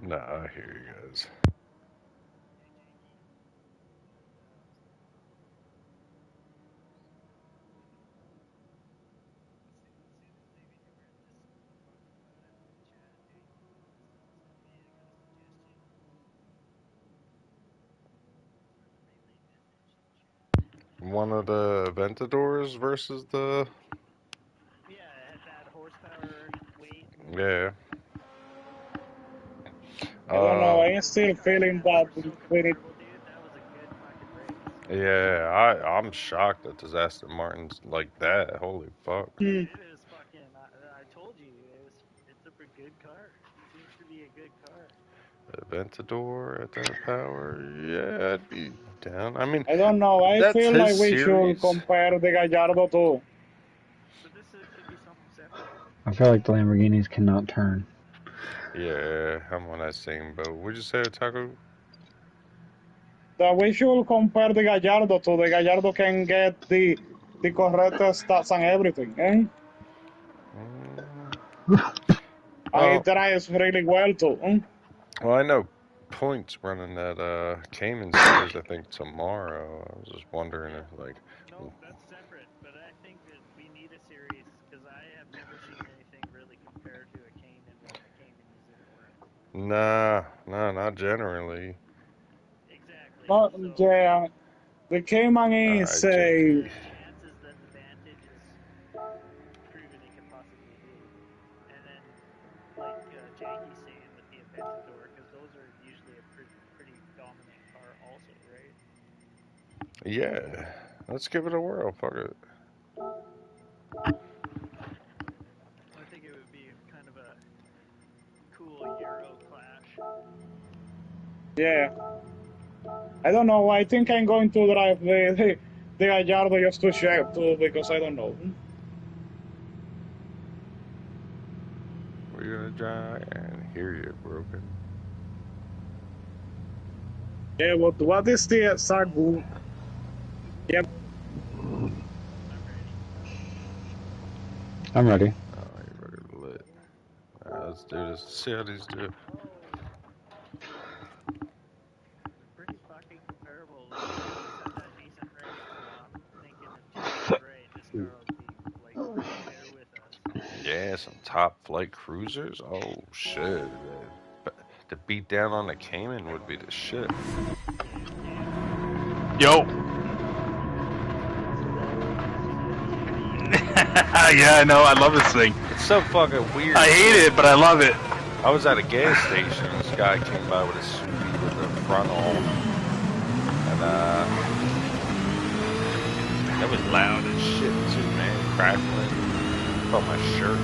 Nah, I hear you guys. One of the Ventadors versus the Yeah, it had that horsepower, weight, and yeah. I don't know. Um, I'm still feeling that so we need. comparable, dude. That was a good fucking race. yeah, I'm shocked that this Aston Martin's like that. Holy fuck. Hmm. It is fucking. I told you, it's a pretty good car. It seems to be a good car. Aventador at that power, yeah, I'd be down. I mean, I don't know. I that's feel his like we should series. compare the Gallardo to. But this could be something separate. I feel like the Lamborghinis cannot turn. Yeah, I'm on that same boat. Would you say, Taco? That we should compare the Gallardo to the Gallardo can get the correct stats and everything, eh? Mm, And it well, drives really well too. well, I know Point's running that Cayman series. I think tomorrow. I was just wondering Yeah. if like, No, that's separate. But I think that we need a series because I have never seen anything really compared to a Cayman when the Cayman is in order. nah, not generally. Exactly. Not, So yeah, the Cayman All is right, a. JP. the chances that the Vantage is proven it could possibly be, and then like Janky's saying with the Aventador, because those are usually a pretty dominant car, also, right? Yeah, let's give it a whirl. Fuck it. I think it would be kind of a cool Euro clash. Yeah, I don't know. I think I'm going to drive the Gallardo just to check too because I don't know. We're gonna try and hear you broken. Yeah, but what is the exact? Yeah, I'm ready. I'm ready. Oh, you're fucking lit. Alright, let's do this. See how these do. They're pretty fucking comparable. Like they both had that decent race, so I'm thinking if Janky's right, this car will be like right there with us. Yeah, some top flight cruisers. Oh shit. To beat down on the Cayman would be the shit. Cam, Yo. Yeah, I know. I love this thing. It's so fucking weird. I hate it, but I love it. I was at a gas station and this guy came by with a Subi with the front off. And that was loud as shit too, man. Crackling. Felt my shirt.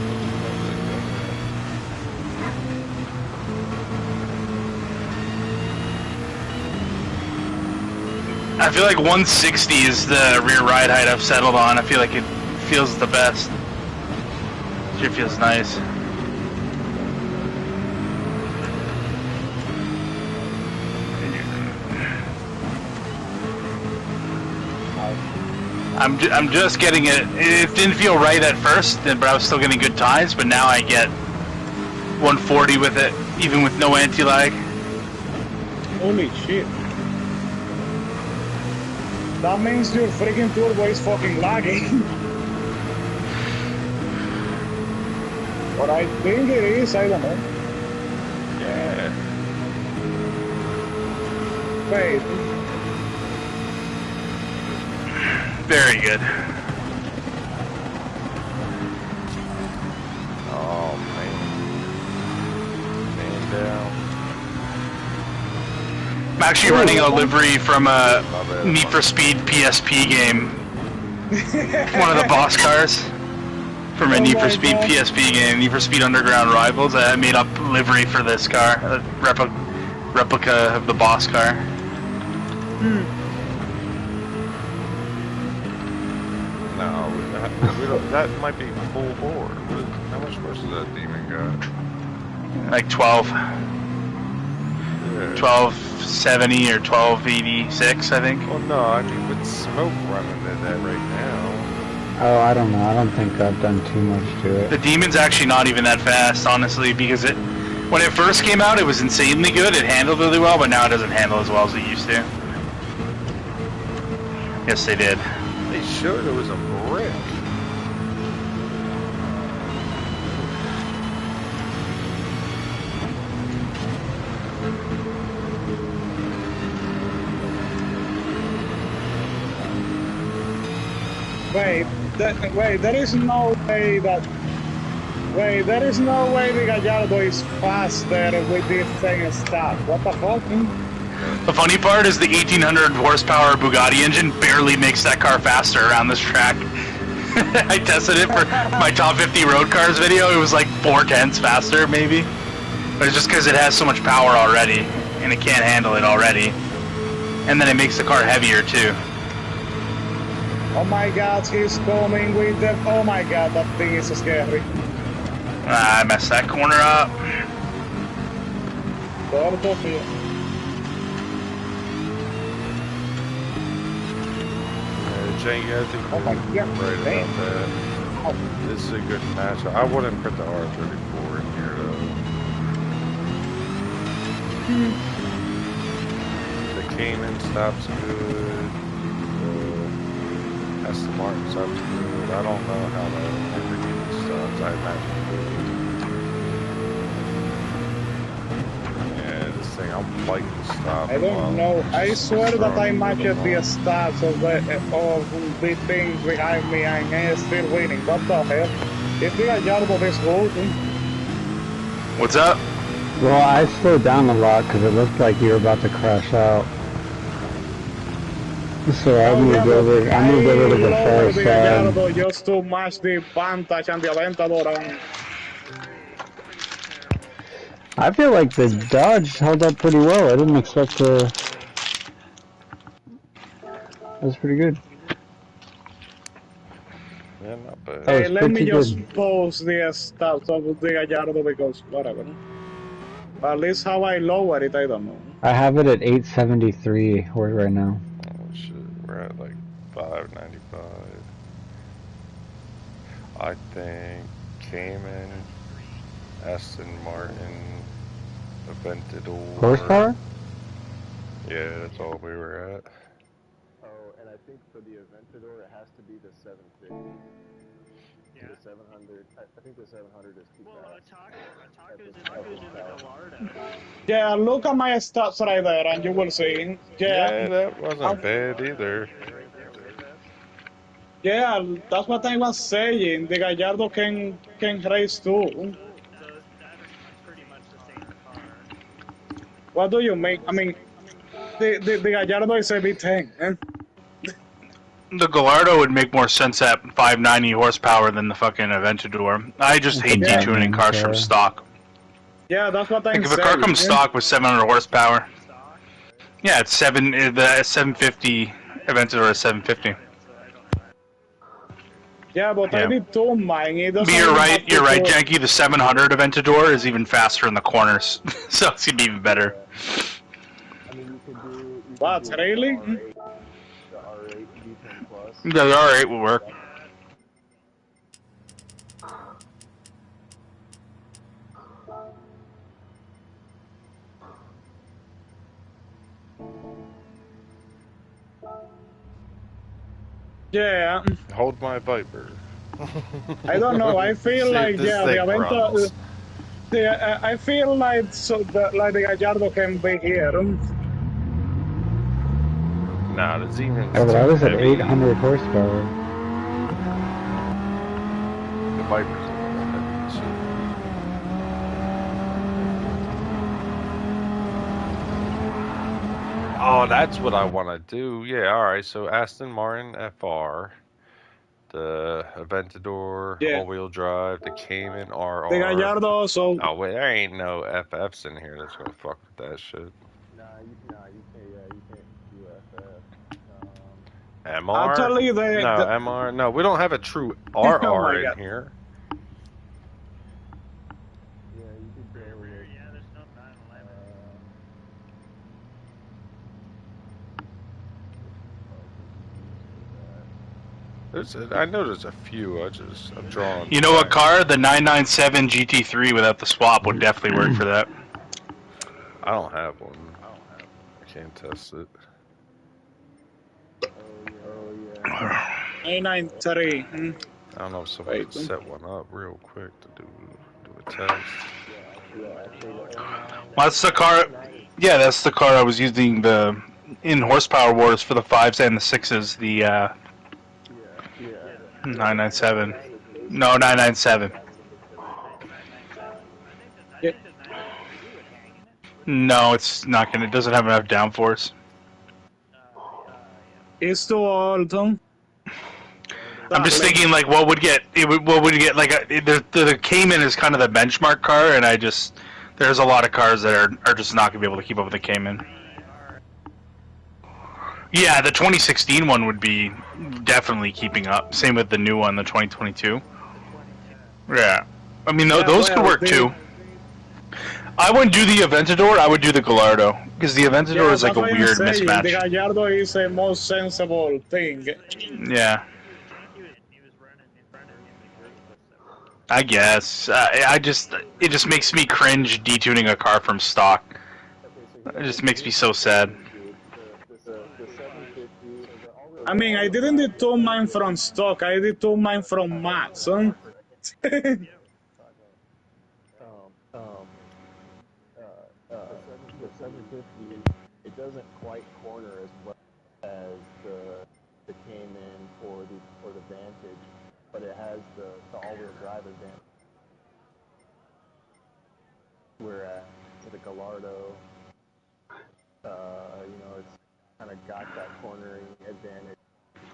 I feel like 160 is the rear ride height I've settled on. I feel like it feels the best. Sure feels nice. I'm just getting it. It didn't feel right at first, but I was still getting good times. But now I get 140 with it, even with no anti-lag. holy shit. That means your freaking turbo is fucking lagging. But I think it is, I don't know. Yeah. Wait, Very good. Oh man. Man down. I'm actually running a livery from a Need for Speed PSP game. One of the boss cars from a Need for Speed PSP game, Need for Speed Underground Rivals. I made up livery for this car, a replica of the boss car. No, we don't, that might be full bore. How much horse does that demon got? Like 12, Yeah. 1270 or 1286, I think. Well, no, I mean with smoke running in that right now. Oh, I don't know. I don't think I've done too much to The it. demon's actually not even that fast, honestly, because When it first came out, it was insanely good. It handled really well, but now it doesn't handle as well as it used to. Yes, they did. They should. It was a brick. Wait, there is no way that... Wait, there is no way the Gallardo is faster with this thing stuff. What the fuck? The funny part is the 1800 horsepower Bugatti engine barely makes that car faster around this track. I tested it for my top 50 road cars video. It was like 4/10 faster, maybe. But it's just because it has so much power already, and it can't handle it already. And then it makes the car heavier too. Oh my god, he's coming with the... Oh my god, that thing is so scary. I messed that corner up. Gordo, tío. Jake, I think Oh my you're god, right damn. about that. Oh. This is a good match. I wouldn't put the R34 in here though. The Cayman stops good. The Aston Martin stops good. I don't know how the Lamborghini stops. I imagine good. Yeah, this thing, I'm fighting to stop. I don't know. I swear that I matched the stats of the things behind me and I'm still winning. What the hell? If the Gallardo is good, What's up? Well, I slowed down a lot because it looked like you were about to crash out. So I moved over to the far the side. Gallardo just to match the Vantage and the Aventador. And I feel like the Dodge held up pretty well. I didn't expect to... That was pretty good. Yeah, not bad. That was let me pretty just good. post the stats of the Gallardo because whatever. At least how I lower it, I don't know. I have it at 873 right now. Oh shit, we're at like 595. I think Cayman, Aston Martin, Aventador. Horsepower? Yeah, that's all we were at. Oh, and I think for the Aventador, it has to be the 750. Yeah. The 700. I think the 700 is too Well, fast. Otaku's in the Gallardo. Yeah, look at my stats right there and you will see. Yeah, that wasn't bad either. Yeah, that's what I was saying. The Gallardo can race too. So that's pretty much the same car. What do you mean? I mean, the Gallardo is a V10. Eh? The Gallardo would make more sense at 590 horsepower than the fucking Aventador. I just hate Yeah. detuning cars from stock. Yeah, that's what I'm Like if a saying. car comes stock with 700 horsepower, yeah, it's the 750 Aventador is 750. Yeah, but I Yeah. did two mine. It doesn't But you're even right, have to you're right, go- Janky. The 700 Aventador is even faster in the corners, so it's gonna be even better. I mean, you could do. You What, could do really? The R8 V10 Plus. Yeah, the R8 will work. Yeah, Hold my Viper. I don't know. I feel See if like this yeah, the thing Aventador. runs. I feel like like the Gallardo can be here. Nah, the Siemens Oh, but I too was at heavy. 800 horsepower. The Viper's a little heavy too. Oh, that's what I want to do. Yeah, alright, so Aston Martin FR, the Aventador Yeah. all-wheel drive, the Cayman RR. The Gallardo, so Oh, wait, there ain't no FFs in here that's gonna fuck with that shit. Nah, you can't. Yeah, you can't do FF. MR? actually No, the MR. No, we don't have a true Oh RR my in God. here. Yeah, you could go with. Yeah, there's no 911. I know there's a few. I'm drawing. You know what blanks. car? The 997 GT3 without the swap would definitely work for that. I don't have one. I can't test it. Oh yeah. 993. I don't know if somebody Wait, could set one up real quick to do a test. Yeah, actually the 09. Well, that's the car. Yeah, that's the car I was using in Horsepower Wars for the 5s and the 6s. The Yeah. 997. No, 997. I think the 993 would hang in it. No, it's not gonna. It doesn't have enough downforce. It's too old. I'm just thinking like what would get like the Cayman is kind of the benchmark car, and there's a lot of cars that are just not gonna be able to keep up with the Cayman. Yeah, the 2016 one would be definitely keeping up. Same with the new one, the 2022. Yeah, I mean those could work too. I wouldn't do the Aventador. I would do the Gallardo because the Aventador is like a weird mismatch. The Gallardo is the most sensible thing. Yeah. I guess. It just makes me cringe detuning a car from stock. It just makes me so sad. I mean, I didn't detune mine from stock. I detune mine from mats. The 750, it doesn't quite corner as well as the Cayman or the Vantage, but it has the all-wheel drive advantage. Whereas with the Gallardo, it's kind of got that cornering advantage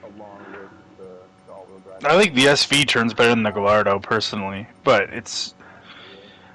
along with the all-wheel drive. I think the SV turns better than the Gallardo personally, but it's.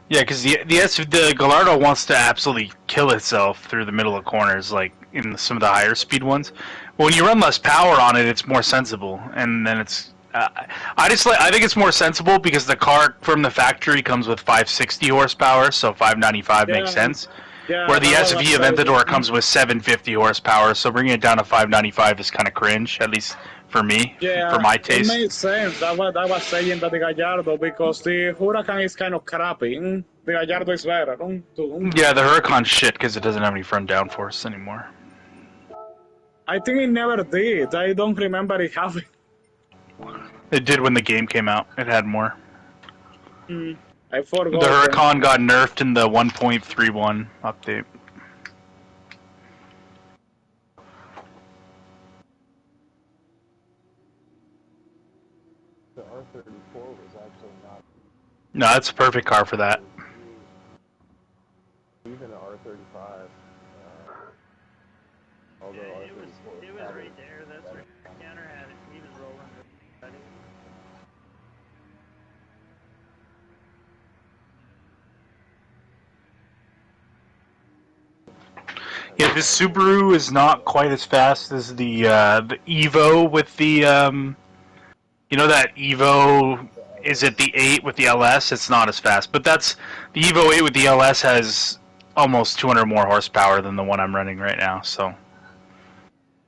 Yeah, because the Gallardo wants to absolutely kill itself through the middle of corners, like in some of the higher speed ones. But when you run less power on it, it's more sensible, and then it's. I think it's more sensible because the car from the factory comes with 560 horsepower, so 595 makes sense. Yeah, Where the SV Aventador comes with 750 horsepower, so bringing it down to 595 is kind of cringe, at least for me, for my taste. It makes sense. I was saying that the Gallardo because the Huracan is kind of crappy. The Gallardo is better. Yeah, the Huracan's shit because it doesn't have any front downforce anymore. I think it never did. I don't remember it having. It did when the game came out. It had more. I forgot. The Huracan got nerfed in the 1.31 update. The R34 was actually not. No, that's a perfect car for that. Even the R35. Although Yeah, R34 it was right there. That's right. Counter had it. He was rolling. Yeah, this Subaru is not quite as fast as the Evo with the that Evo. Is it the 8 with the LS? It's not as fast, but the Evo 8 with the LS has almost 200 more horsepower than the one I'm running right now. So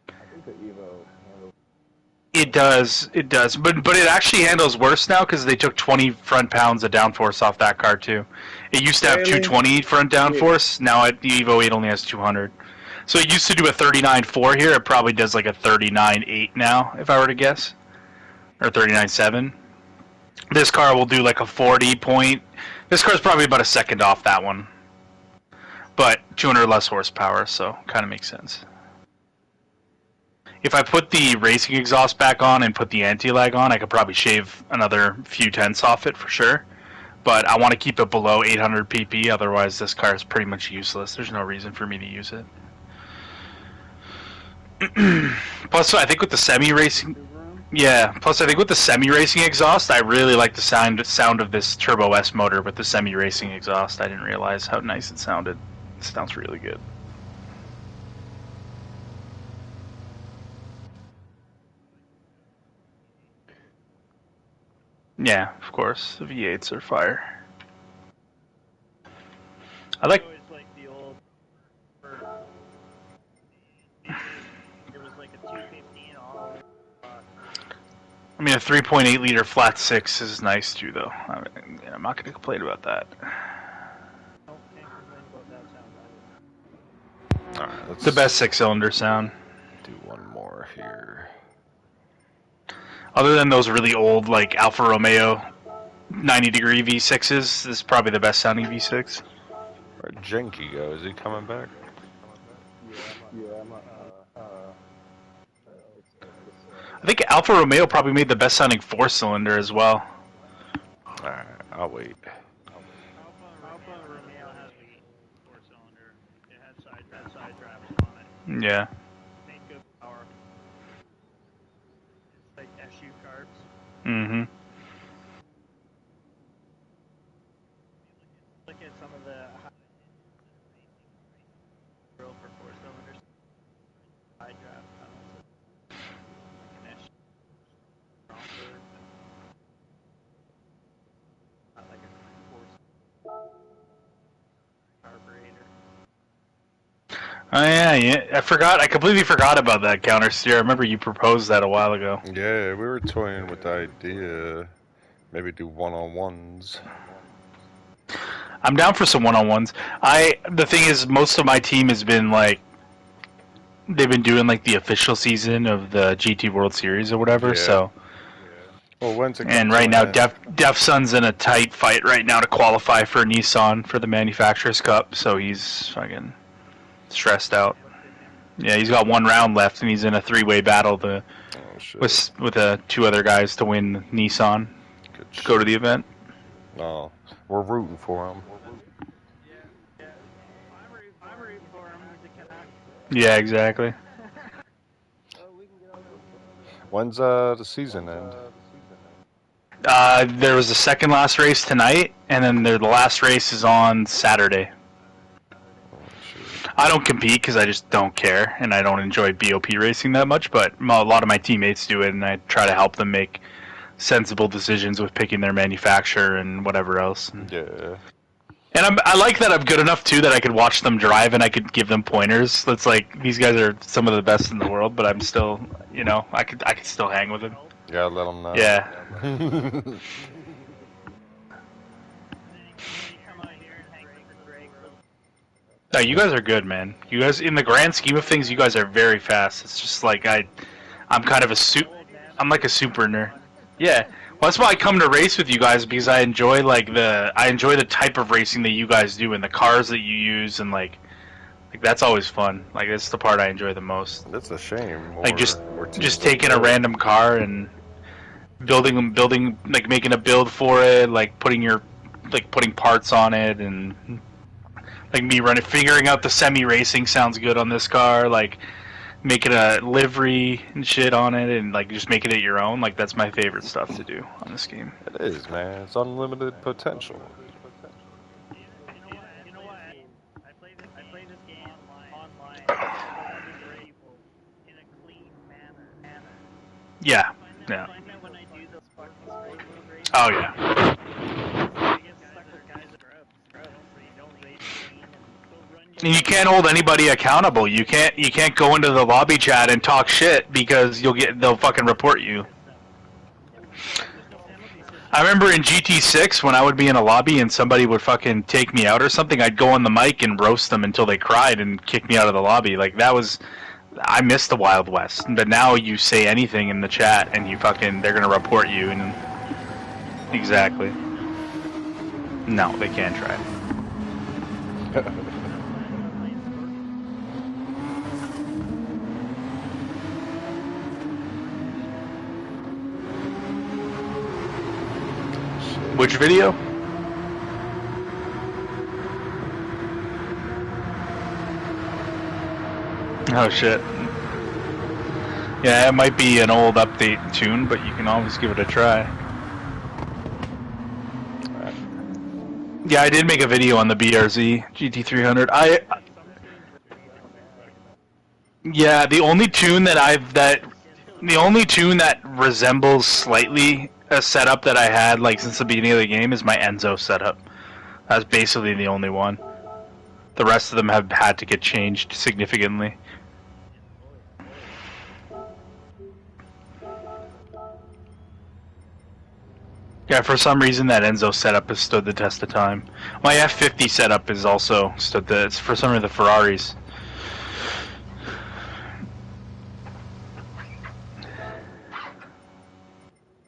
I think the Evo handles. it does, but it actually handles worse now because they took 20 front pounds of downforce off that car too. It used to have 220 front downforce. Now the Evo 8 only has 200. So it used to do a 39.4 here. It probably does like a 39.8 now, if I were to guess, or 39.7. This car will do like a 40 point. This car's probably about a second off that one, but 200 less horsepower, so kind of makes sense. If I put the racing exhaust back on and put the anti-lag on, I could probably shave another few tenths off it for sure. But I want to keep it below 800 pp, otherwise this car is pretty much useless. There's no reason for me to use it. Plus, I think with the semi-racing... Yeah, plus I think with the semi-racing exhaust, I really like the sound of this Turbo S motor with the semi-racing exhaust. I didn't realize how nice it sounded. It sounds really good. Yeah, of course. The V8s are fire. I like... always like the old. It was like a 215 all. mean, a 3.8 liter flat six is nice too, though. I'm not going to complain about that. Nope, can't complain about that sound either. All right, let's The best six-cylinder sound. do one more here. Other than those really old, like Alfa Romeo 90-degree V6s, this is probably the best sounding V6. Where'd Jenky go? Is he coming back? I think Alfa Romeo probably made the best sounding four-cylinder as well. All right, I'll wait. Alfa Romeo has a four-cylinder. It had side drivers on it. Yeah. Made good power. It's like SU carbs. Mm-hmm. Look at some of the grill for four cylinders. Side draft tunnels. Like an SU. Not like a four carburetor. Oh yeah. I forgot. I completely forgot about that counter steer. I remember you proposed that a while ago. Yeah, we were toying with the idea. Maybe do one-on-ones. I'm down for some one-on-ones. The thing is, most of my team has been like, they've been doing like the official season of the GT World Series or whatever. Yeah. So, Well, when's it? and right now, Def Son's in a tight fight right now to qualify for Nissan for the Manufacturers Cup. So he's fucking stressed out. Yeah, he's got one round left, and he's in a three-way battle Oh, shit. with two other guys to win Nissan. Good To go to the event. Oh, we're rooting for him. I'm rooting for him as a Canuck. Yeah, exactly. When's the season end? There was the second last race tonight, and then the last race is on Saturday. Oh, shit. I don't compete because I just don't care, and I don't enjoy BOP racing that much, but a lot of my teammates do it, and I try to help them make sensible decisions with picking their manufacturer and whatever else. Yeah. And I like that I'm good enough, too, that I could watch them drive and I could give them pointers. That's like, these guys are some of the best in the world, but I'm still, I could still hang with them. Yeah, let them know. Yeah. And then you come out here and hang with Greg. No, you guys are good, man. You guys, in the grand scheme of things, you guys are very fast. It's just like I'm kind of I'm like a super nerd. Yeah, well, that's why I come to race with you guys, because I enjoy the type of racing that you guys do and the cars that you use, and like that's always fun. Like that's the part I enjoy the most. That's a shame. Like just We're taking a random car and building like making a build for it, like putting parts on it, and like me figuring out the semi racing sounds good on this car, like making a livery and shit on it, and like just making it your own. Like that's my favorite stuff to do on this game. It is, man. It's unlimited potential. You know what? I play this game online with people in a clean manner. Yeah, I yeah. find that when I do those fucking straight move races, Oh yeah. I get stuck with guys that are scrubs, so you don't race clean and they'll run And you can't hold anybody accountable. You can't go into the lobby chat and talk shit because they'll fucking report you. I remember in GT6 when I would be in a lobby and somebody would fucking take me out or something, I'd go on the mic and roast them until they cried and kick me out of the lobby. Like I missed the Wild West. But now you say anything in the chat and they're gonna report you, and exactly. No, they can't try. Which video? Oh shit. Yeah, it might be an old update tune, but you can always give it a try. Yeah, I did make a video on the BRZ GT300. Yeah, the only tune that resembles slightly a setup that I had like since the beginning of the game is my Enzo setup. That's basically the only one. The rest of them have had to get changed significantly. Yeah, for some reason that Enzo setup has stood the test of time. My F50 setup is also stood the. It's for some of the Ferraris.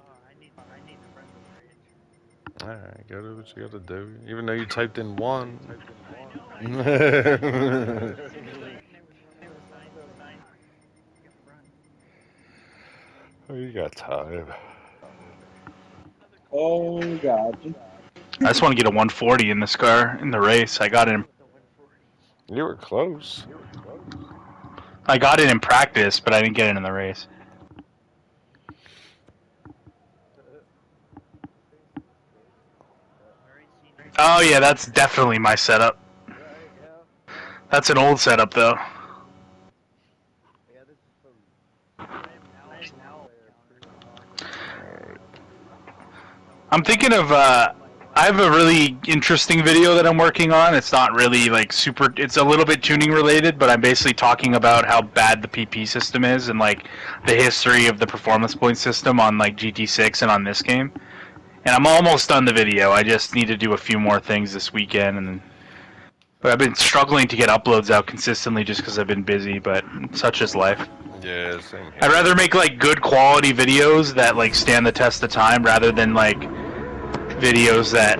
I need to run the bridge. Alright, go do what you gotta do. Even though you typed in 1. I know. Never signed. You can run. Oh, you got time. Oh God. I just want to get a 140 in this car in the race. I got it. With the 140. You were close. I got it in practice, but I didn't get it in the race. Oh yeah, that's definitely my setup. That's an old setup though. Yeah, this is some I am now I'm thinking of I have a really interesting video that I'm working on. It's not really like super, it's a little bit tuning related, but I'm basically talking about how bad the PP system is and like the history of the performance point system on like GT6 and on this game. And I'm almost done the video. I just need to do a few more things this weekend, but I've been struggling to get uploads out consistently just because I've been busy, but such is life. Yeah, same here. I'd rather make like good quality videos that like stand the test of time rather than like videos that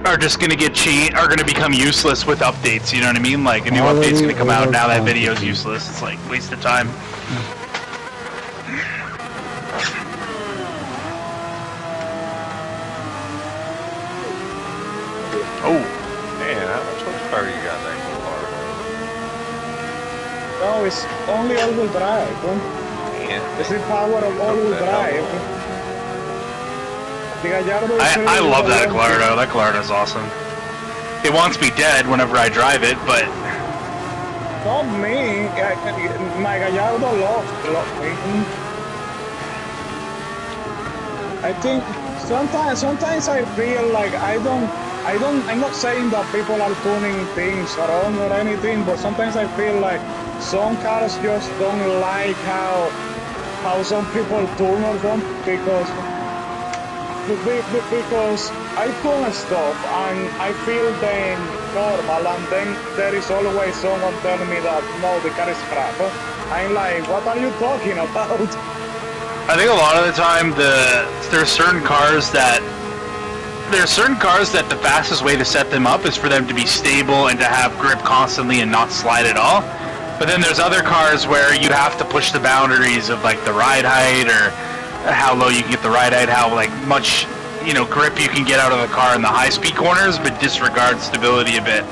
are just gonna are gonna become useless with updates. You know what I mean? Like a new update's gonna come out now that video's useless. It's like waste of time. Oh, Man, how much horsepower you got in that car? No, it's only all-wheel drive. Man, It's the power of all-wheel drive. The Gallardo is I love that really Gallardo. That Gallardo's awesome. It wants me dead whenever I drive it, but Not me. My Gallardo loves me. I think sometimes I feel like I'm not saying that people are tuning things wrong or anything, but sometimes I feel like some cars just don't like how some people tune or something because I tune stuff and I feel them normal, and then there is always someone telling me that no, the car is crap. I'm like, what are you talking about? I think a lot of the time there's certain cars that the fastest way to set them up is for them to be stable and to have grip constantly and not slide at all. But then there's other cars where you have to push the boundaries of like the ride height or how low you can get the ride height, how like much grip you can get out of the car in the high speed corners, but disregard stability a bit.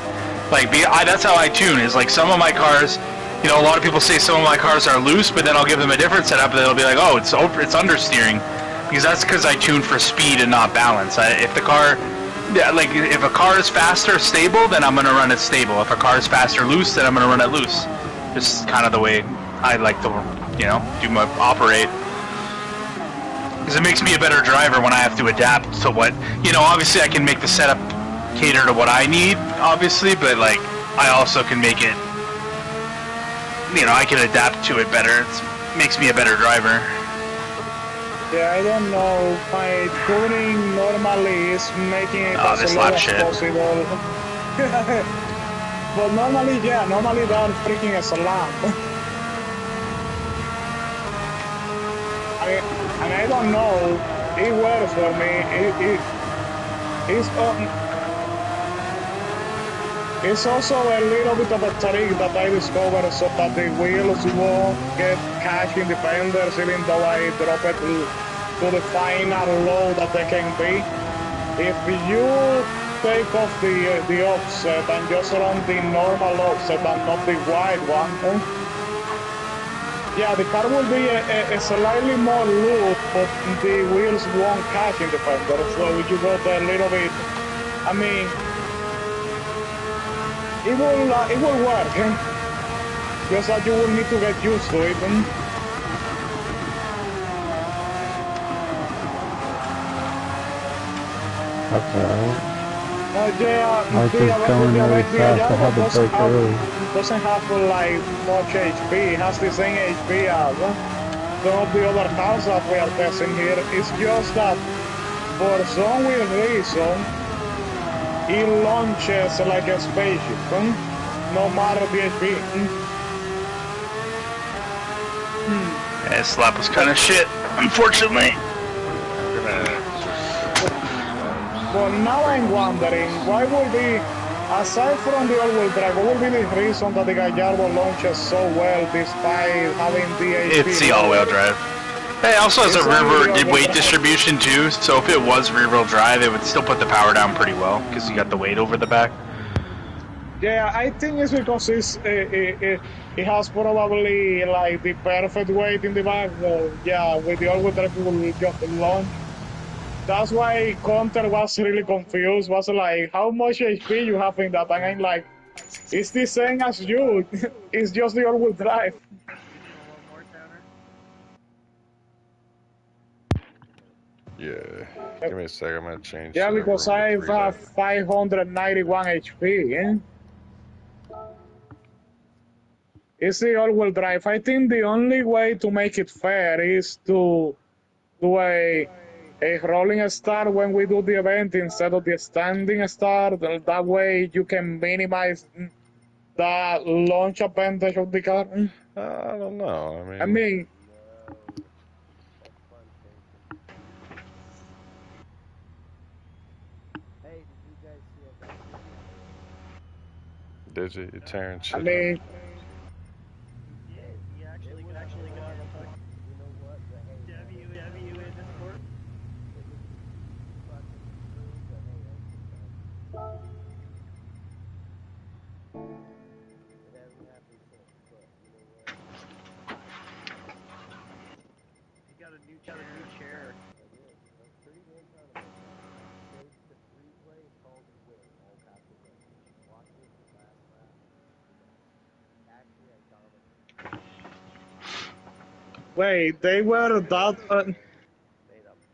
Like that's how I tune. Is like some of my cars. A lot of people say some of my cars are loose, but then I'll give them a different setup, and they'll be like, "Oh, it's understeering," because that's because I tune for speed and not balance. If a car is faster stable, then I'm gonna run it stable. If a car is faster loose, then I'm gonna run it loose. Just kind of the way I like to, operate. Because it makes me a better driver when I have to adapt to what, obviously I can make the setup cater to what I need, obviously, but like I also can make it. I can adapt to it better. It makes me a better driver. Yeah, I don't know. My tuning normally is making it as low as possible. But normally they're freaking a slam. And I don't know. It works for me. It's also a little bit of a trick that I discovered so that the wheels won't get catch in the fenders even though I drop it to the final low that they can be. If you take off the offset and just run the normal offset and not the wide one, yeah, the car will be a slightly more loose, but the wheels won't catch in the fender. So you got a little bit, it will work, just that you will need to get used to it. Okay. Yeah, I was just going really fast. I had to break early. It doesn't have like much HP. It has the same HP as some of the other cars that we are testing here. It's just that for some weird reason, it launches like a spaceship, no matter the HP. Yeah, this lap was kind of shit, unfortunately. I'm gonna just... But now I'm wondering, why would be, aside from the all-wheel drive, what would be the reason that the Gallardo launches so well despite having the HP? It's the all-wheel drive. It also has a It's only rear the all-wheel weight drive. distribution too, so if it was rear-wheel drive, it would still put the power down pretty well, because you got the weight over the back. Yeah, I think it's because it has probably like the perfect weight in the back. Yeah, with the all-wheel drive, it will just launch. That's why Conter was really confused. Was like, how much HP you have in that? And I'm like, it's the same as you. It's just the all-wheel drive. You need a little more, Tanner? Yeah. Give me a sec. I'm gonna change. Yeah, to the because Rover I 3 have there. 591 HP. It's the all-wheel drive. I think the only way to make it fair is to do a rolling start when we do the event instead of the standing start. That way you can minimize the launch advantage of the car. I don't know. I mean, Hey, did you guys see I got did you? You're tearing shit I up. mean, Yeah, he actually got a you know what? But hey, W in this sport. fucking true, but hey, it hasn't happened since. But you know what? He got a new chair. I did. I was pretty damn proud of myself. Saved the three-play and called it a win. All capital letters. Watch it the last lap. Actually, I dominated. wait, they were that. Made a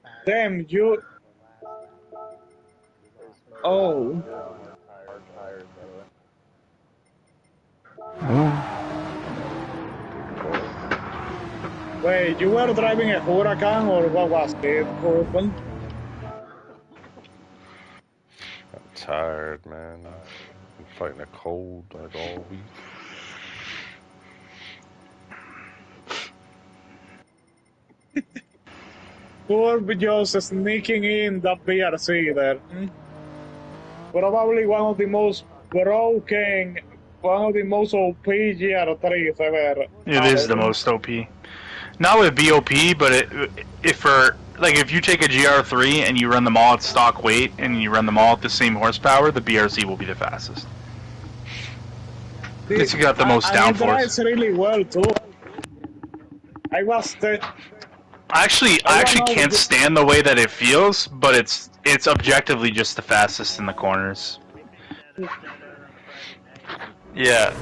fat Damn, you. the last lap. It was awesome. Oh. Our tires, by the way. Wait, you were driving a Huracan or what was it? Urban? I'm tired, man. I'm fighting a cold like all week. Urban just sneaking in that BRC there. Probably one of the most broken, one of the most OP GR3s ever. It is the most OP. Not with BOP, but if you take a GR3 and you run them all at stock weight and you run them all at the same horsepower, the BRC will be the fastest. It's got the most and it downforce. drives really well too. I I actually can't stand the way that it feels, but it's objectively just the fastest in the corners. Yeah.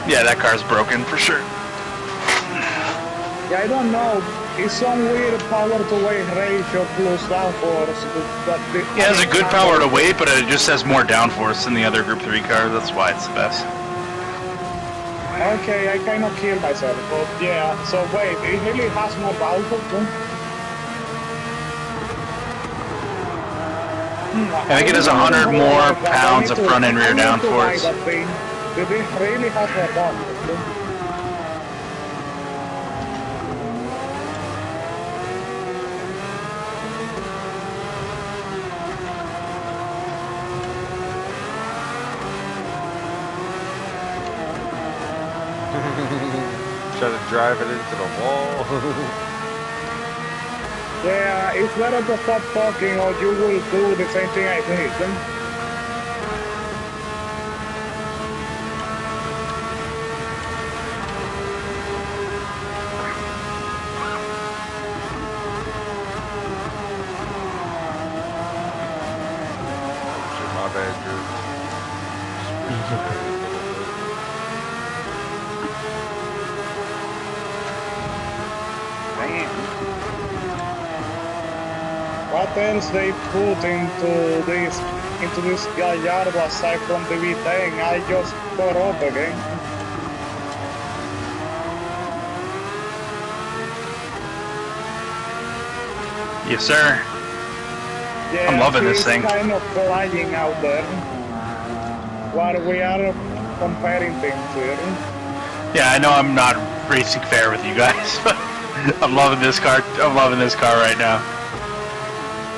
Yeah, that car's broken for sure. Yeah, I don't know. It's some weird power to weight ratio plus downforce. It has a good power to weight, but it just has more downforce than the other Group 3 cars. That's why it's the best. Okay, I kind of killed myself, but yeah. So wait, it really has more downforce too? I think it has 100 more pounds of front and rear downforce. It really has more downforce too. Try to drive it into the wall. Yeah, it's better to stop talking or you will do the same thing I did. My bad, Drew. what else they put into this Gallardo aside from the V10? I just got up again. Yes, sir. Yeah, I'm loving this he's thing. kind of flying out there while we are comparing things here. Yeah, I know I'm not racing fair with you guys, but I'm loving this car. I'm loving this car right now.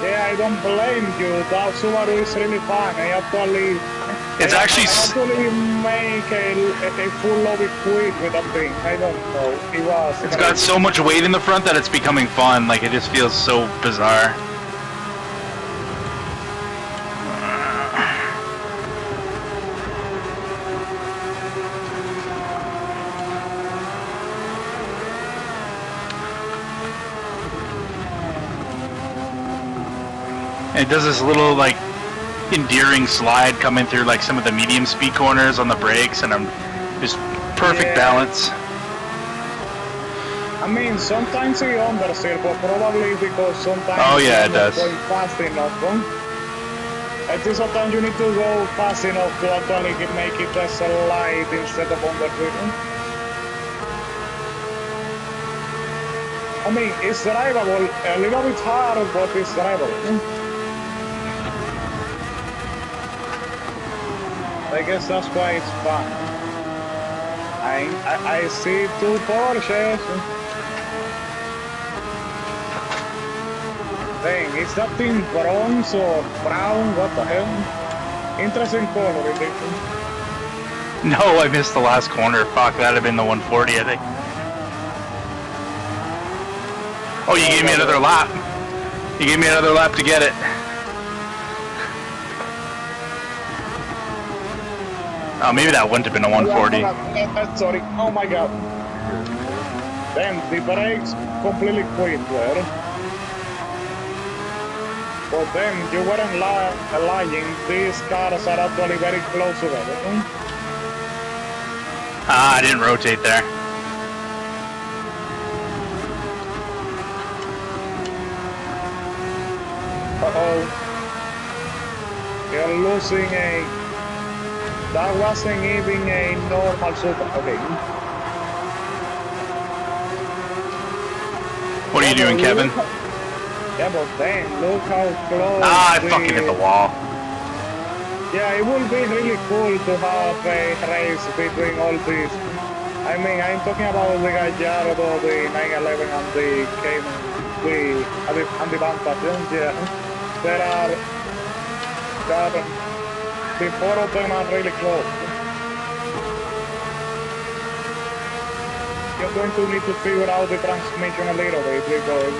Yeah, I don't blame you. That Subaru is really fun. I actually make a full lobby quick with that thing. I don't know. It's got so much weight in the front that it's becoming fun. Like, it just feels so bizarre. It does this little, like, endearing slide coming through, like, some of the medium speed corners on the brakes, and I'm just perfect balance. I mean, sometimes he understeer, but probably because sometimes it does. Going fast enough. I think sometimes you need to go fast enough to actually make it a slide instead of understeer. I mean, it's drivable, a little bit hard, but it's drivable. I guess that's why it's fun. I see 2 Porsches. Dang, is that thing bronze or brown? What the hell? Interesting color, isn't it? No, I missed the last corner. Fuck, that'd have been the 140, I think. Oh, you gave me another lap. You gave me another lap to get it. Oh, maybe that wouldn't have been a 140. Sorry. Oh my god. Damn, the brakes completely quit there. But then you weren't lying. These cars are actually very close together. Ah, I didn't rotate there. Uh-oh. You're losing a... That wasn't even a normal super. Okay. What are you doing, Kevin? Yeah, but then, look how close... Ah, I fucking hit the wall. Yeah, it would be really cool to have a race between all these. I mean, I'm talking about the Gallardo, the 911, and the Cayman, and the Vantage. Yeah, there are... The 4 of them are really close. You're going to need to figure out the transmission a little bit because...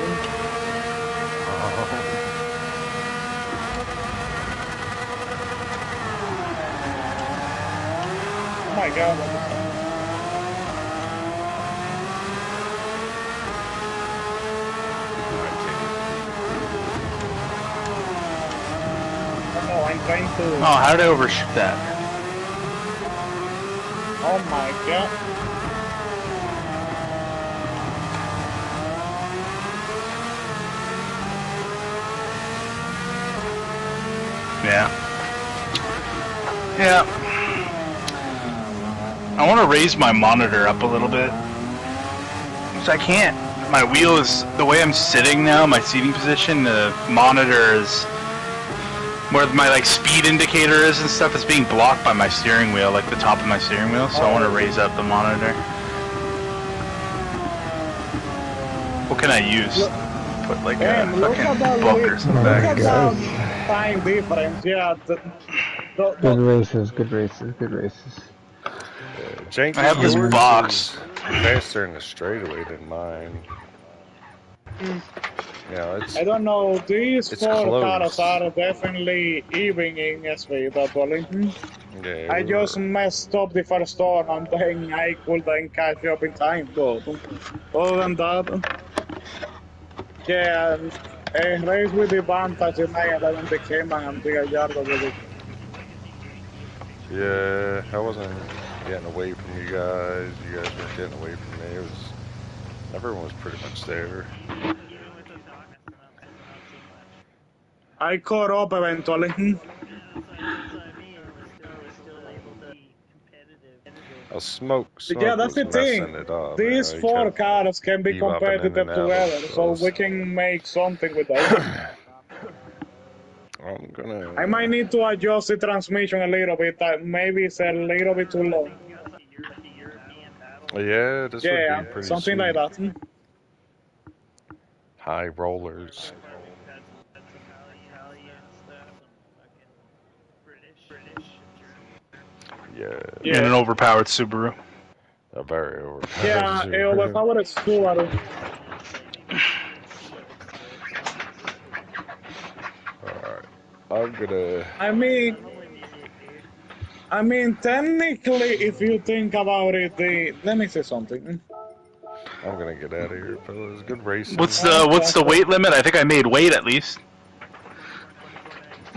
Oh my god. Oh, I'm trying to... Oh, how did I overshoot that? Oh my god. Yeah. Yeah. I want to raise my monitor up a little bit. Which I can't. My wheel is... The way I'm sitting now, my seating position, the monitor is... Where my like speed indicator is and stuff is being blocked by my steering wheel, like the top of my steering wheel, so I want to raise up the monitor. What can I use? Put like a fucking book or something back. Look at that time difference, yeah. Good races, good races, good races. Jenkins, I have this yours box. is faster in the straightaway than mine. Yeah, it's... I don't know, these It's 4 close. cars are definitely even in speed, actually. Yeah, I just messed up the first turn and then I couldn't catch up in time, but other than that, yeah, a race with the Vantage and I and the Cayman and the Gallardo with it. Yeah, I wasn't getting away from you guys weren't getting away from me. It was... Everyone was pretty much there. Even with those donuts, not too much. I caught up eventually. That's what I mean. We're still able to be competitive. Smoke Yeah, that's was the thing. messing it up. These man. He four kept cars can be bebopping in competitive and out of together, so those. we can make something with those. I'm gonna. I might need to adjust the transmission a little bit. Maybe it's a little bit too low. Like the European battle. Yeah, this Yeah, would be pretty something sweet. like that. High rollers. That's some Italian stuff, some fucking British and German. Yeah, And an overpowered Subaru. a very overpowered. Yeah, Subaru. overpowered Subaru. Alright. I'm gonna. I mean, technically, if you think about it, let me say something. I'm gonna get out of here, fellas. Good racing. What's the weight limit? I think I made weight at least.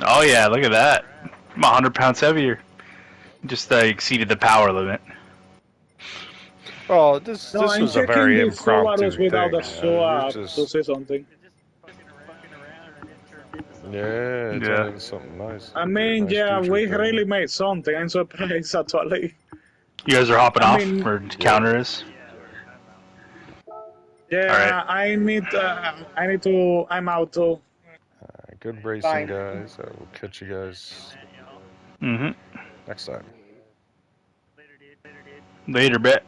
Oh yeah, look at that. I'm 100 pounds heavier. Just exceeded the power limit. Oh, this No, I'm was a checking very the impromptu Subarus without thing. the SWAP You're to say something. Yeah, it's Yeah. only something nice. I mean, Nice yeah, future we thing. really made something. I'm surprised, actually. You guys are hopping I off, mean- or counter is? Yeah, I need to, I'm out too. Good racing, Fine. guys. I will catch you guys Mm-hmm. next time. Later, dude. Later, bet.